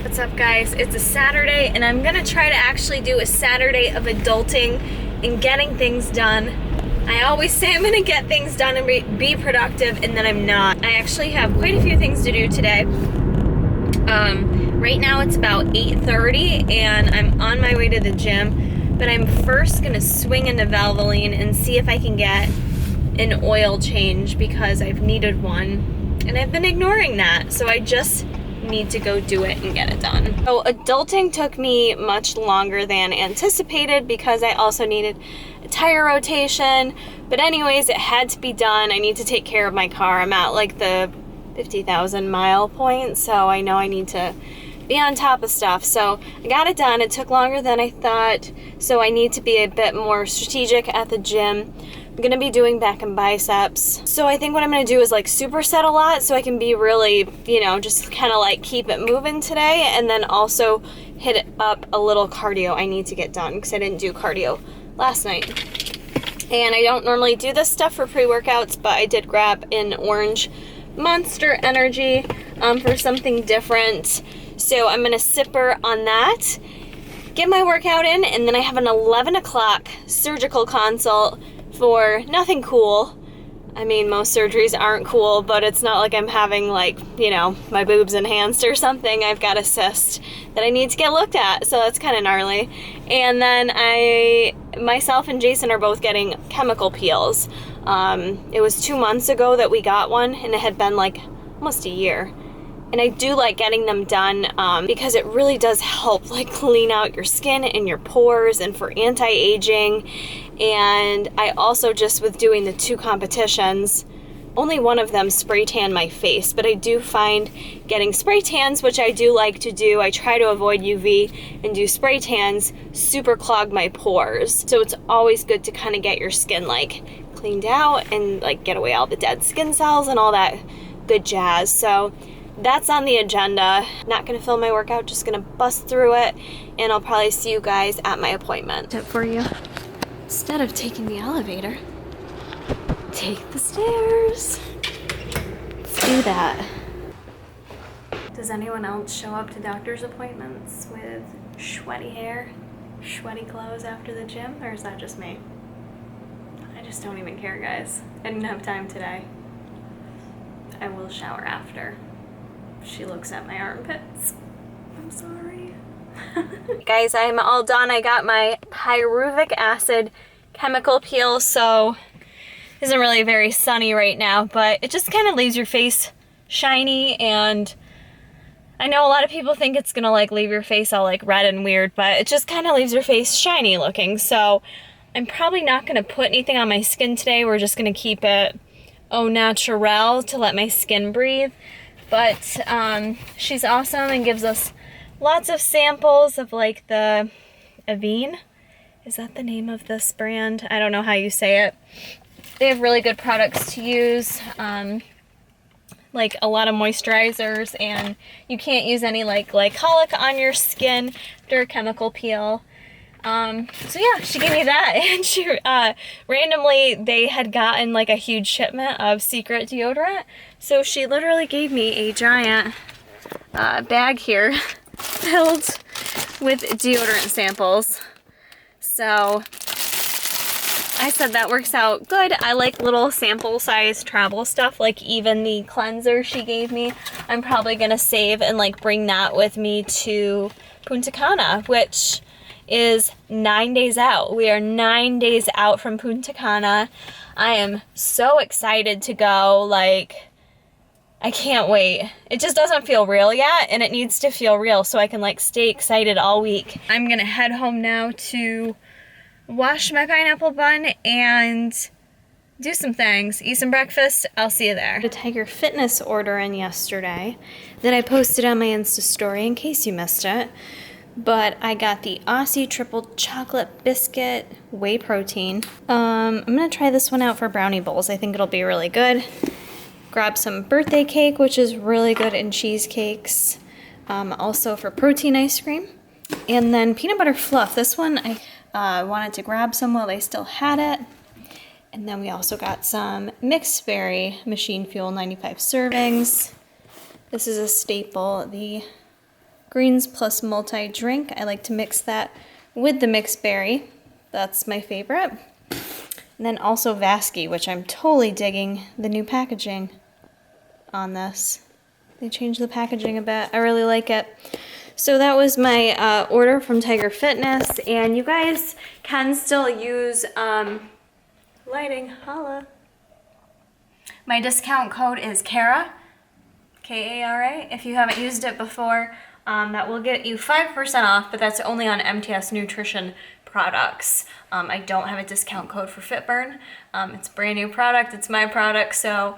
What's up, guys? It's a Saturday and I'm gonna try to actually do a Saturday of adulting and getting things done. I always say I'm gonna get things done and be productive, and then I'm not. I actually have quite a few things to do today. Right now it's about 8:30 and I'm on my way to the gym, but I'm first gonna swing into Valvoline and see if I can get an oil change because I've needed one and I've been ignoring that. So I just need to go do it and get it done. So adulting took me much longer than anticipated because I also needed a tire rotation. But anyways, it had to be done. I need to take care of my car. I'm at like the 50,000 mile point, so I know I need to be on top of stuff. So I got it done. It took longer than I thought, so I need to be a bit more strategic at the gym. I'm gonna be doing back and biceps. So I think what I'm gonna do is like superset a lot so I can be really, just kind of like keep it moving today, and then also hit up a little cardio I need to get done because I didn't do cardio last night. And I don't normally do this stuff for pre-workouts, but I did grab an orange Monster Energy for something different. So I'm gonna sipper on that, get my workout in, and then I have an 11 o'clock surgical consult for nothing cool. I mean, most surgeries aren't cool, but it's not like I'm having like, my boobs enhanced or something. I've got a cyst that I need to get looked at, so that's kind of gnarly. And then myself and Jason are both getting chemical peels. It was 2 months ago that we got one, and it had been like almost a year. And I do like getting them done because it really does help like clean out your skin and your pores and for anti-aging. And I also, just with doing the 2 competitions, only one of them spray tan my face, but I do find getting spray tans, which I do like to do, I try to avoid UV and do spray tans, super clog my pores. So it's always good to kind of get your skin like cleaned out and like get away all the dead skin cells and all that good jazz. So that's on the agenda. Not gonna film my workout, just gonna bust through it, and I'll probably see you guys at my appointment. Tip for you: instead of taking the elevator, take the stairs. Let's do that. Does anyone else show up to doctor's appointments with sweaty hair, sweaty clothes after the gym, or is that just me? I just don't even care, guys. I didn't have time today. I will shower after. She looks at my armpits. I'm sorry. Guys, I'm all done. I got my pyruvic acid chemical peel, so it isn't really very sunny right now, but it just kind of leaves your face shiny, and I know a lot of people think it's gonna like leave your face all like red and weird, but it just kind of leaves your face shiny looking. So I'm probably not gonna put anything on my skin today. We're just gonna keep it au naturel to let my skin breathe. But she's awesome and gives us lots of samples of like the Avene. Is that the name of this brand? I don't know how you say it. They have really good products to use, like a lot of moisturizers, and you can't use any like glycolic on your skin after a chemical peel. So yeah, she gave me that, and she randomly they had gotten like a huge shipment of Secret deodorant, so she literally gave me a giant bag here filled with deodorant samples. So I said that works out good. I like little sample size travel stuff, like even the cleanser she gave me. I'm probably gonna save and like bring that with me to Punta Cana, which is 9 days out. We are 9 days out from Punta Cana. I am so excited to go. Like, I can't wait. It just doesn't feel real yet, and it needs to feel real so I can like stay excited all week. I'm gonna head home now to wash my pineapple bun and do some things, eat some breakfast. I'll see you there. The Tiger Fitness order in yesterday that I posted on my Insta story in case you missed it. But I got the Aussie triple chocolate biscuit whey protein. I'm gonna try this one out for brownie bowls. I think it'll be really good. Grab some birthday cake, which is really good in cheesecakes. Also for protein ice cream. And then peanut butter fluff. This one I wanted to grab some while they still had it. And then we also got some mixed berry machine fuel 95 servings. This is a staple, the greens plus multi drink. I like to mix that with the mixed berry. That's my favorite. And then also Vasky, which I'm totally digging the new packaging on this. They changed the packaging a bit. I really like it. So that was my order from Tiger Fitness, and you guys can still use lighting, holla. My discount code is Kara, K-A-R-A. If you haven't used it before, that will get you 5% off, but that's only on MTS Nutrition products. I don't have a discount code for Fitburn. It's a brand new product, it's my product, so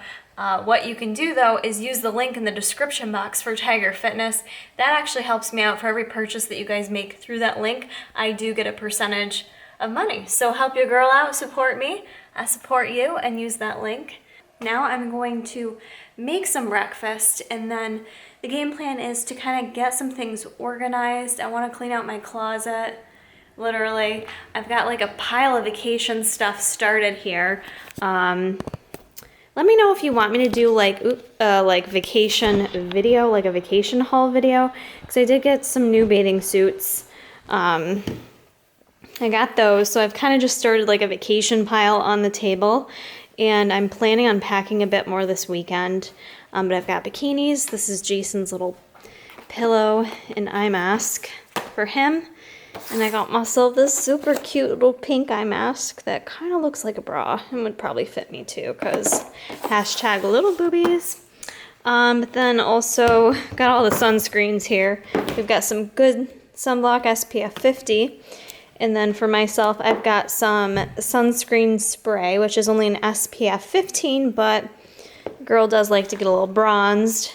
what you can do though is use the link in the description box for Tiger Fitness. That actually helps me out. For every purchase that you guys make through that link, I do get a percentage of money. So help your girl out, support me, I support you, and use that link. Now I'm going to make some breakfast, and then the game plan is to kind of get some things organized. I want to clean out my closet. Literally, I've got like a pile of vacation stuff started here. Let me know if you want me to do like vacation video, like a vacation haul video, because I did get some new bathing suits. I got those, so I've kind of just started like a vacation pile on the table, and I'm planning on packing a bit more this weekend. But I've got bikinis. This is Jason's little pillow and eye mask for him. And I got myself this super cute little pink eye mask that kind of looks like a bra and would probably fit me too, because hashtag little boobies. But then also got all the sunscreens here. We've got some good sunblock SPF 50. And then for myself, I've got some sunscreen spray, which is only an SPF 15, but girl does like to get a little bronzed.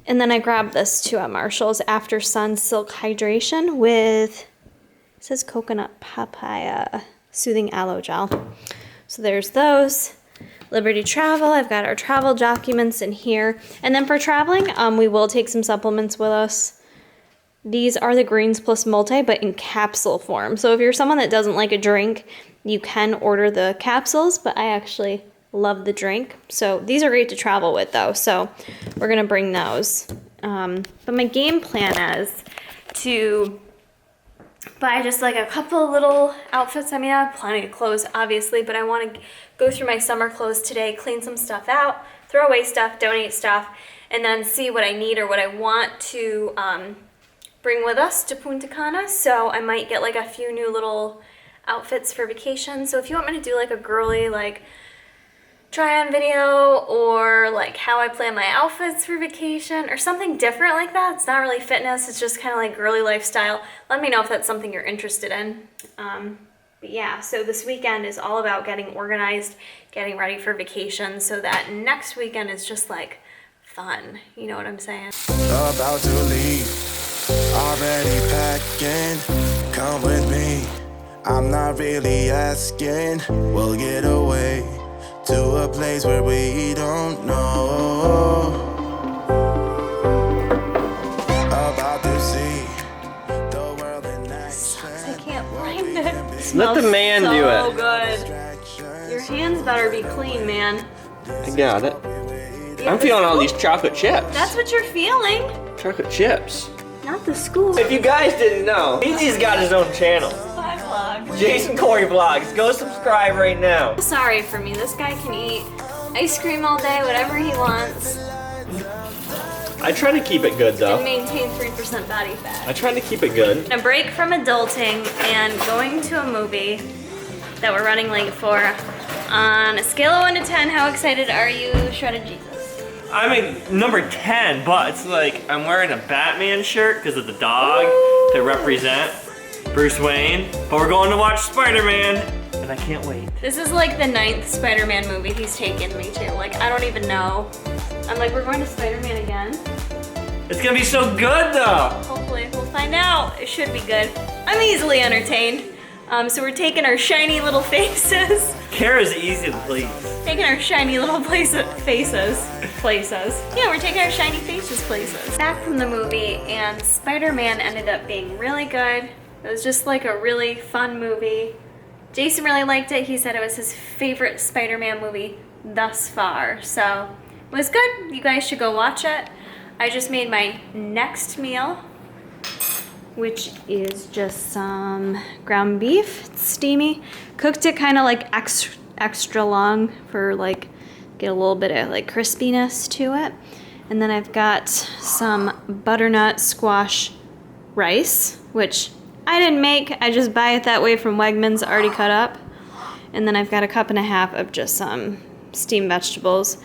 And then I grabbed this too at Marshall's, After Sun Silk Hydration with, it says coconut papaya soothing aloe gel. So there's those. Liberty Travel, I've got our travel documents in here. And then for traveling, we will take some supplements with us. These are the Greens Plus Multi, but in capsule form. So if you're someone that doesn't like a drink, you can order the capsules, but I actually love the drink. So these are great to travel with though, so we're gonna bring those. But my game plan is to buy just like a couple little outfits. I mean, I have plenty of clothes obviously, but I want to go through my summer clothes today, clean some stuff out, throw away stuff, donate stuff, and then see what I need or what I want to bring with us to Punta Cana. So I might get like a few new little outfits for vacation. So if you want me to do like a girly like try on video, or like how I plan my outfits for vacation, or something different like that, it's not really fitness, it's just kind of like girly lifestyle, let me know if that's something you're interested in. But yeah, so this weekend is all about getting organized, getting ready for vacation, so that next weekend is just like fun, you know what I'm saying? About to leave, already packing, come with me, I'm not really asking, we'll get away to a place where we don't know. About to see the world in action. I can't find it. Let the man do it. So good. Your hands better be clean, man. I got it. I'm feeling all these chocolate chips. That's what you're feeling. Chocolate chips. Not the school. If you guys didn't know, Easy's got his own channel. My vlog. Jason Corey Vlogs. Go subscribe right now. Sorry for me. This guy can eat ice cream all day, whatever he wants, I try to keep it good and though. maintain 3% body fat. I try to keep it good. A break from adulting and going to a movie that we're running late for. On a scale of 1 to 10, how excited are you, Shredded Jesus? I'm in number 10, but it's like I'm wearing a Batman shirt because of the dog to represent Bruce Wayne. But we're going to watch Spider-Man, and I can't wait. This is like the 9th Spider-Man movie he's taken me to. Like, I don't even know. I'm like, we're going to Spider-Man again? It's gonna be so good though. Hopefully, we'll find out. It should be good. I'm easily entertained. So we're taking our shiny little faces. Kara's easy to please. Taking our shiny little faces. Yeah, we're taking our shiny faces places. Back from the movie, and Spider-Man ended up being really good. It was just like a really fun movie. Jason really liked it. He said it was his favorite Spider-Man movie thus far. So it was good. You guys should go watch it. I just made my next meal. which is just some ground beef. It's steamy. Cooked it kind of like extra long for like get a little bit of like crispiness to it. And then I've got some butternut squash rice, which I didn't make. I just buy it that way from Wegmans already cut up. And then I've got a cup and a half of just some steamed vegetables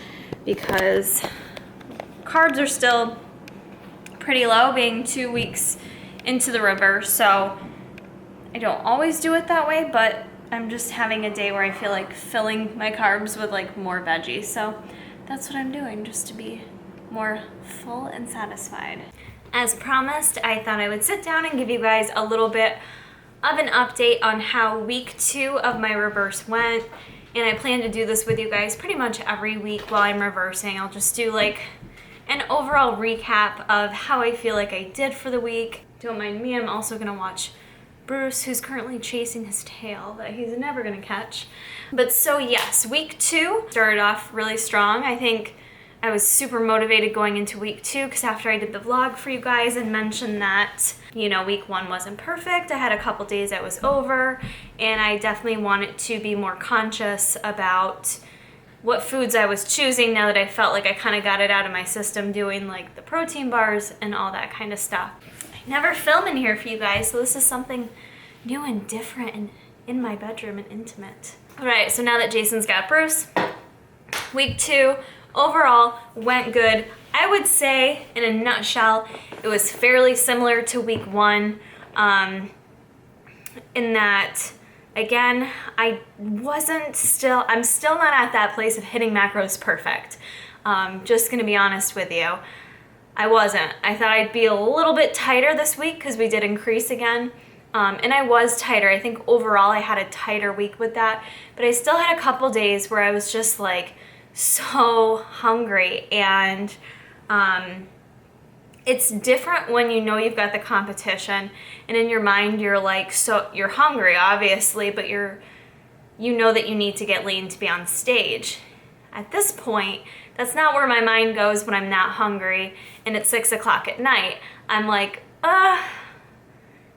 because carbs are still pretty low, being 2 weeks into the reverse. So I don't always do it that way, but I'm just having a day where I feel like filling my carbs with like more veggies. So that's what I'm doing, just to be more full and satisfied. As promised, I thought I would sit down and give you guys a little bit of an update on how week 2 of my reverse went. And I plan to do this with you guys pretty much every week while I'm reversing. I'll just do like an overall recap of how I feel like I did for the week. Don't mind me, I'm also gonna watch Bruce, who's currently chasing his tail that he's never gonna catch. But so yes, week 2 started off really strong. I think I was super motivated going into week 2 because after I did the vlog for you guys and mentioned that, you know, week 1 wasn't perfect, I had a couple days that was over, and I definitely wanted to be more conscious about what foods I was choosing now that I felt like I kind of got it out of my system doing like the protein bars and all that kind of stuff. I never film in here for you guys, so this is something new and different and in my bedroom and intimate. All right, so now that Jason's got Bruce, week 2 overall went good. I would say, in a nutshell, it was fairly similar to week 1, in that, again, I'm still not at that place of hitting macros perfect. Just gonna be honest with you. I wasn't. I thought I'd be a little bit tighter this week because we did increase again. And I was tighter. I think overall I had a tighter week with that, but I still had a couple days where I was just like so hungry, and it's different when you know you've got the competition and in your mind you're like, so you're hungry obviously, but you know that you need to get lean to be on stage. At this point, that's not where my mind goes when I'm not hungry and it's 6 o'clock at night. I'm like,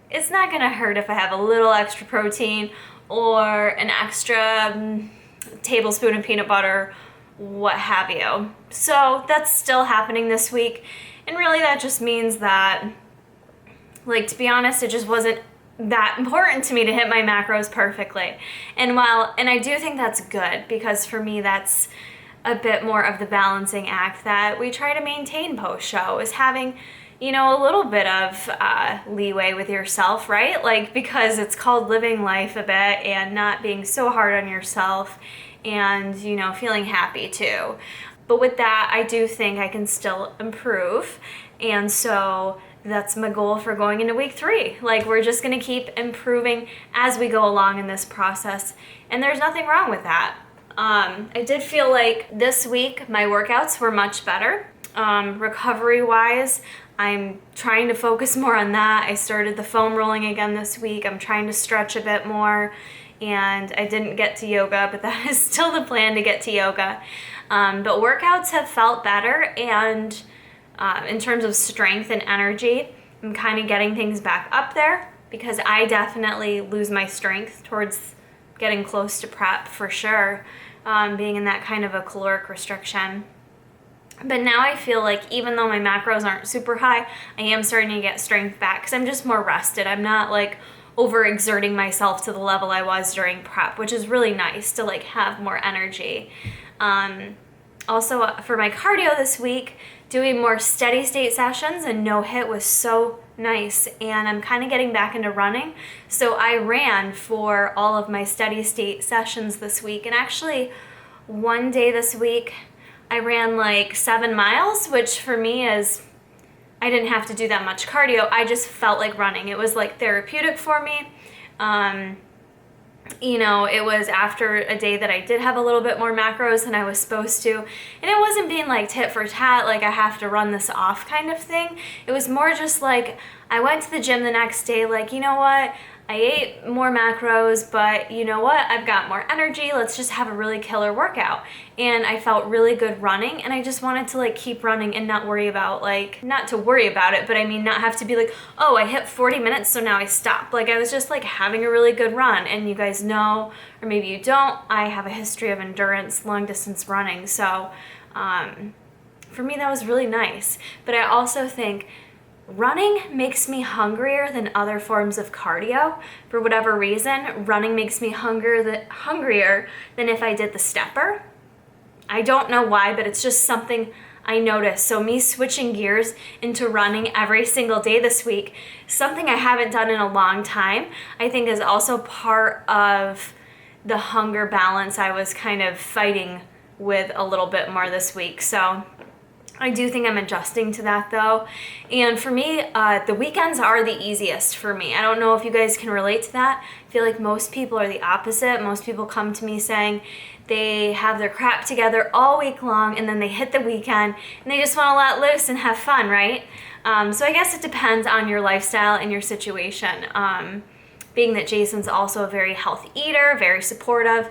it's not gonna hurt if I have a little extra protein or an extra tablespoon of peanut butter, what have you. So that's still happening this week. And really that just means that, like, to be honest, it just wasn't that important to me to hit my macros perfectly. And I do think that's good, because for me that's a bit more of the balancing act that we try to maintain post-show, is having, you know, a little bit of leeway with yourself, right? Like, because it's called living life a bit and not being so hard on yourself, and, you know, feeling happy too. But with that, I do think I can still improve. And so that's my goal for going into week 3. Like, we're just gonna keep improving as we go along in this process. And there's nothing wrong with that. I did feel like this week my workouts were much better. Recovery-wise, I'm trying to focus more on that. I started the foam rolling again this week. I'm trying to stretch a bit more. And I didn't get to yoga, but that is still the plan, to get to yoga. But workouts have felt better, and in terms of strength and energy, I'm kind of getting things back up there, because I definitely lose my strength towards getting close to prep for sure, being in that kind of a caloric restriction. But now I feel like even though my macros aren't super high, I am starting to get strength back because I'm just more rested. I'm not like overexerting myself to the level I was during prep, which is really nice to like have more energy. Also for my cardio this week, doing more steady state sessions and no hit was so nice, and I'm kind of getting back into running. So I ran for all of my steady state sessions this week, and actually one day this week I ran like 7 miles, which for me is, I didn't have to do that much cardio. I just felt like running. It was like therapeutic for me. You know, it was after a day that I did have a little bit more macros than I was supposed to. And it wasn't being like tit for tat, like I have to run this off kind of thing. It was more just like, I went to the gym the next day, like, you know what? I ate more macros, but you know what? I've got more energy. Let's just have a really killer workout. And I felt really good running, and I just wanted to like keep running and not worry about not to worry about it, but I mean not have to be like, oh, I hit 40 minutes, so now I stop. Like I was just like having a really good run. And you guys know, or maybe you don't, I have a history of endurance, long distance running. So for me, that was really nice. But I also think running makes me hungrier than other forms of cardio. For whatever reason, running makes me hungrier than if I did the stepper. I don't know why, but it's just something I noticed. So me switching gears into running every single day this week, something I haven't done in a long time, I think is also part of the hunger balance I was kind of fighting with a little bit more this week. So I do think I'm adjusting to that though. And for me, the weekends are the easiest for me. I don't know if you guys can relate to that. I feel like most people are the opposite. Most people come to me saying they have their crap together all week long and then they hit the weekend and they just want to let loose and have fun, right? So I guess it depends on your lifestyle and your situation. Being that Jason's also a very healthy eater, very supportive,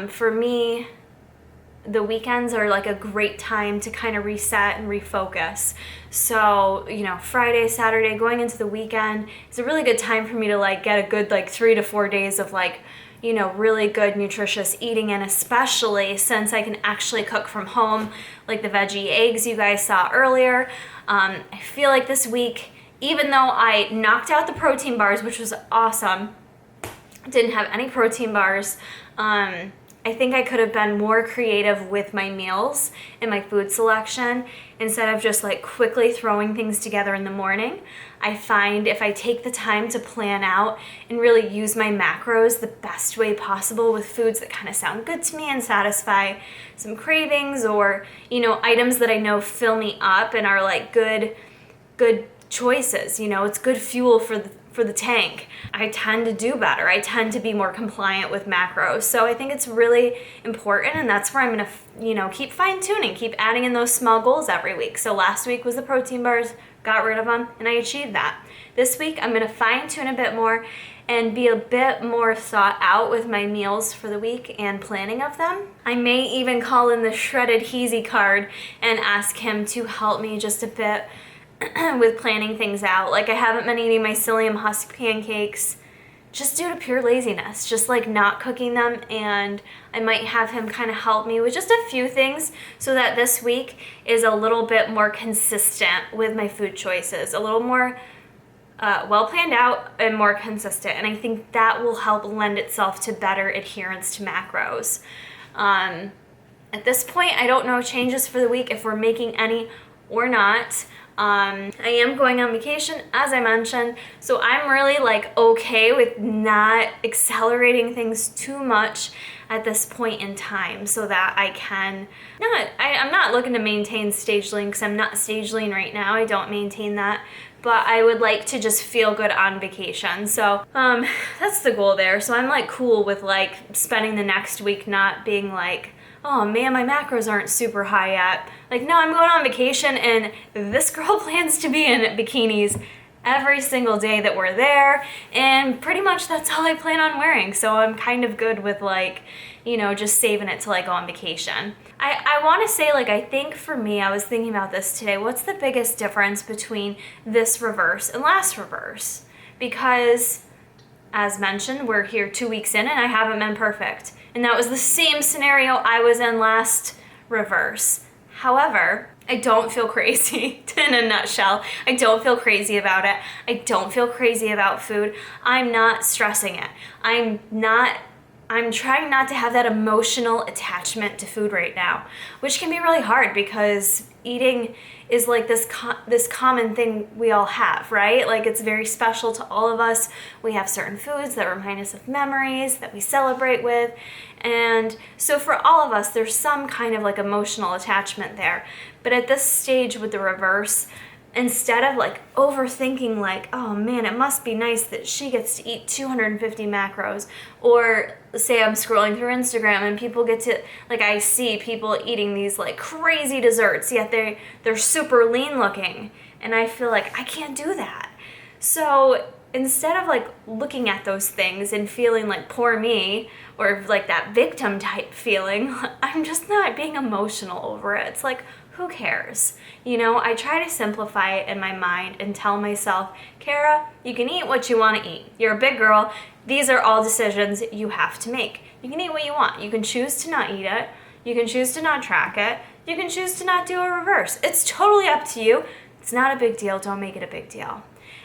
for me, the weekends are like a great time to kind of reset and refocus. So, you know, Friday, Saturday, going into the weekend is a really good time for me to like get a good like 3 to 4 days of like, you know, really good nutritious eating in, especially since I can actually cook from home, like the veggie eggs you guys saw earlier. I feel like this week, even though I knocked out the protein bars, which was awesome, didn't have any protein bars, I think I could have been more creative with my meals and my food selection instead of just like quickly throwing things together in the morning. I find if I take the time to plan out and really use my macros the best way possible with foods that kind of sound good to me and satisfy some cravings, or, you know, items that I know fill me up and are like good choices, you know, it's good fuel for the tank, I tend to do better. I tend to be more compliant with macros. So I think it's really important, and that's where I'm gonna, you know, keep fine tuning, keep adding in those small goals every week. So last week was the protein bars, got rid of them, and I achieved that. This week I'm gonna fine tune a bit more and be a bit more thought out with my meals for the week and planning of them. I may even call in the shredded Heezy card and ask him to help me just a bit with planning things out. Like I haven't been eating my psyllium husk pancakes just due to pure laziness, just like not cooking them, and I might have him kind of help me with just a few things so that this week is a little bit more consistent with my food choices, a little more well planned out and more consistent, and I think that will help lend itself to better adherence to macros. At this point, I don't know changes for the week if we're making any or not. I am going on vacation, as I mentioned, so I'm really like okay with not accelerating things too much at this point in time so that I can I'm not looking to maintain stage lean because I'm not stage lean right now. I don't maintain that, but I would like to just feel good on vacation. So that's the goal there. So I'm like cool with like spending the next week not being like, oh man, my macros aren't super high yet. Like, no, I'm going on vacation and this girl plans to be in bikinis every single day that we're there, and pretty much that's all I plan on wearing. So I'm kind of good with like, you know, just saving it till I go on vacation. I want to say, like, I think for me, I was thinking about this today, what's the biggest difference between this reverse and last reverse? Because as mentioned, we're here 2 weeks in and I haven't been perfect. And that was the same scenario I was in last reverse. However, I don't feel crazy, in a nutshell. I don't feel crazy about it. I don't feel crazy about food. I'm not stressing it. I'm trying not to have that emotional attachment to food right now, which can be really hard because eating is like this common thing we all have, right? Like it's very special to all of us. We have certain foods that remind us of memories that we celebrate with. And so for all of us, there's some kind of like emotional attachment there. But at this stage with the reverse, instead of like overthinking like, oh man, it must be nice that she gets to eat 250 macros, or say I'm scrolling through Instagram and people get to, like I see people eating these like crazy desserts, yet they're super lean looking, and I feel like I can't do that. So instead of like looking at those things and feeling like poor me or like that victim type feeling, I'm just not being emotional over it. It's like, who cares? You know, I try to simplify it in my mind and tell myself, Kara, you can eat what you want to eat. You're a big girl. These are all decisions you have to make. You can eat what you want. You can choose to not eat it. You can choose to not track it. You can choose to not do a reverse. It's totally up to you. It's not a big deal. Don't make it a big deal.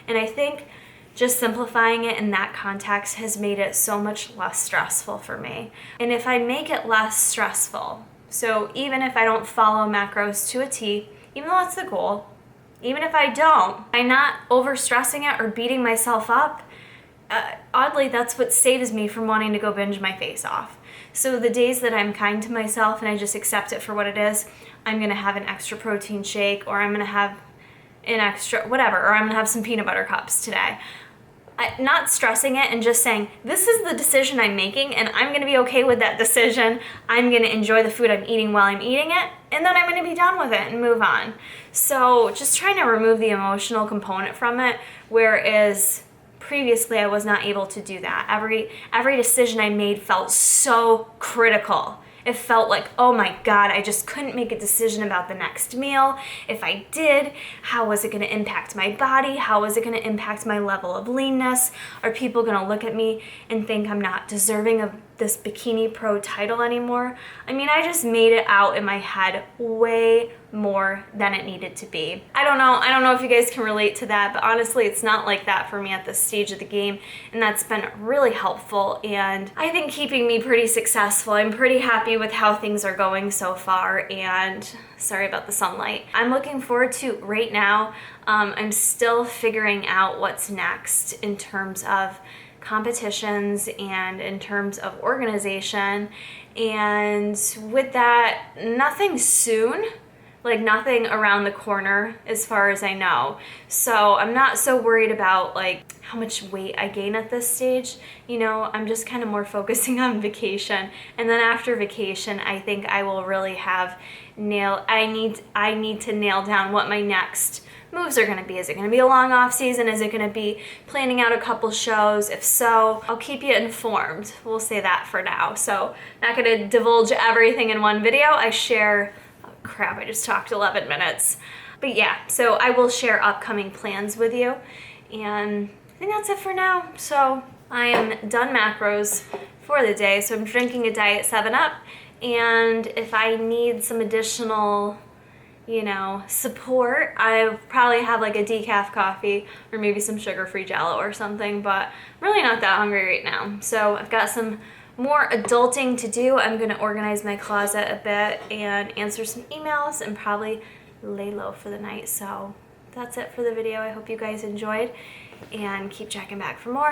And I think just simplifying it in that context has made it so much less stressful for me. And if I make it less stressful, so even if I don't follow macros to a T, even though that's the goal, even if I don't, I'm not over-stressing it or beating myself up. Oddly, that's what saves me from wanting to go binge my face off. So the days that I'm kind to myself and I just accept it for what it is, I'm gonna have an extra protein shake, or I'm gonna have an extra whatever, or I'm gonna have some peanut butter cups today. Not stressing it and just saying, this is the decision I'm making and I'm gonna be okay with that decision. I'm gonna enjoy the food I'm eating while I'm eating it, and then I'm gonna be done with it and move on. So just trying to remove the emotional component from it, whereas previously I was not able to do that. Every decision I made felt so critical. It felt like, oh my God, I just couldn't make a decision about the next meal. If I did, how was it gonna impact my body? How was it gonna impact my level of leanness? Are people gonna look at me and think I'm not deserving of this Bikini Pro title anymore? I mean, I just made it out in my head way more than it needed to be. I don't know if you guys can relate to that, but honestly, it's not like that for me at this stage of the game, and that's been really helpful and I think keeping me pretty successful. I'm pretty happy with how things are going so far, and sorry about the sunlight. I'm looking forward to right now. I'm still figuring out what's next in terms of competitions and in terms of organization, and with that, nothing soon. Like nothing around the corner as far as I know. So I'm not so worried about like how much weight I gain at this stage. You know, I'm just kind of more focusing on vacation. And then after vacation, I think I will really have I need to nail down what my next moves are gonna be. Is it gonna be a long off season? Is it gonna be planning out a couple shows? If so, I'll keep you informed. We'll say that for now. So not gonna divulge everything in one video. I share crap, I just talked 11 minutes. But yeah, so I will share upcoming plans with you. And I think that's it for now. So I am done macros for the day. So I'm drinking a Diet 7-Up. And if I need some additional, you know, support, I probably have like a decaf coffee or maybe some sugar-free Jello or something. But I'm really not that hungry right now. So I've got some more adulting to do. I'm gonna organize my closet a bit and answer some emails and probably lay low for the night. So that's it for the video. I hope you guys enjoyed and keep checking back for more.